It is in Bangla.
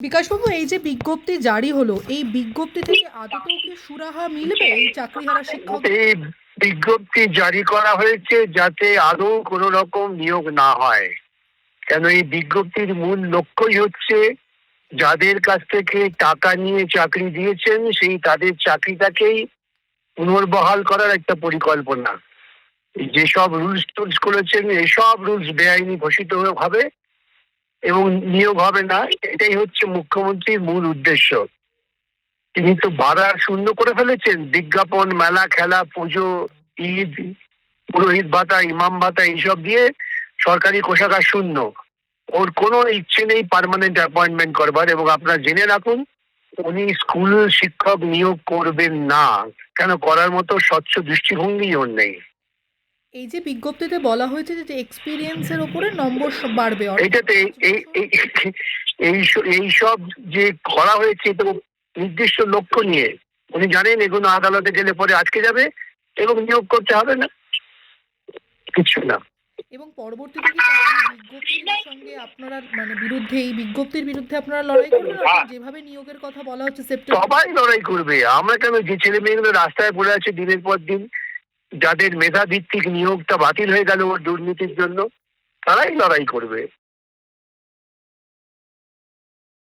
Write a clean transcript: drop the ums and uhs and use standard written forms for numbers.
বিকাশবাবু, এই যে বিজ্ঞপ্তি জারি হলো, এই বিজ্ঞপ্তি থেকে আদতেও কি সুরাহা মিলবে এই চাকরিহারা শিক্ষক? এই বিজ্ঞপ্তি জারি করা হয়েছে যাতে আদৌ কোনো রকম নিয়োগ না হয়। কেন এই বিজ্ঞপ্তির মূল লক্ষ্যই হচ্ছে যাদের কাছ থেকে টাকা নিয়ে চাকরি দিয়েছেন সেই তাদের চাকরিটাকেই পুনর্বহাল করার একটা পরিকল্পনা। যেসব রুলস টুলস করেছেন এসব রুলস বেআইনি ঘোষিত হবে এবং নিয়োগ হবে না, এটাই হচ্ছে মুখ্যমন্ত্রীর মূল উদ্দেশ্য। তিনি তো ভাড়া শূন্য করে ফেলেছেন, বিজ্ঞাপন, মেলা, খেলা, পুজো, ঈদ, পুরোহিত ভাতা, ইমাম ভাতা এইসব দিয়ে সরকারি কোষাগার শূন্য। ওর কোনো ইচ্ছে নেই পার্মানেন্ট অ্যাপয়েন্টমেন্ট করবার, এবং আপনারা জেনে রাখুন উনি স্কুল শিক্ষক নিয়োগ করবেন না। কেন করার মতো স্বচ্ছ দৃষ্টিভঙ্গি ওর নেই। এই যে বিজ্ঞপ্তিতে বলা হয়েছে যে এক্সপিরিয়েন্সের উপরে নম্বর বাড়বে, এইটাতে এই সব যে করা হয়েছে তো নির্দিষ্ট লক্ষ্য নিয়ে। উনি জানেন এগুলো আদালতে গেলে পরে আটকে যাবে এবং নিয়োগ করতে হবে না, কিছু না। এবং পরবর্তীতে কি বিজ্ঞপ্তির সঙ্গে আপনারা বিরুদ্ধে, এই বিজ্ঞপ্তির বিরুদ্ধে আপনারা লড়াই করবেন? যেভাবে নিয়োগের কথা বলা হচ্ছে সেপ্টেম্বর, সবাই লড়াই করবে। আমরা কেন, যে ছেলে মেয়েগুলো রাস্তায় পড়ে আছে দিনের পর দিন, যাদের মেধা ভিত্তিক নিয়োগটা বাতিল হয়ে গেল ওর দুর্নীতির জন্য, তারাই লড়াই করবে।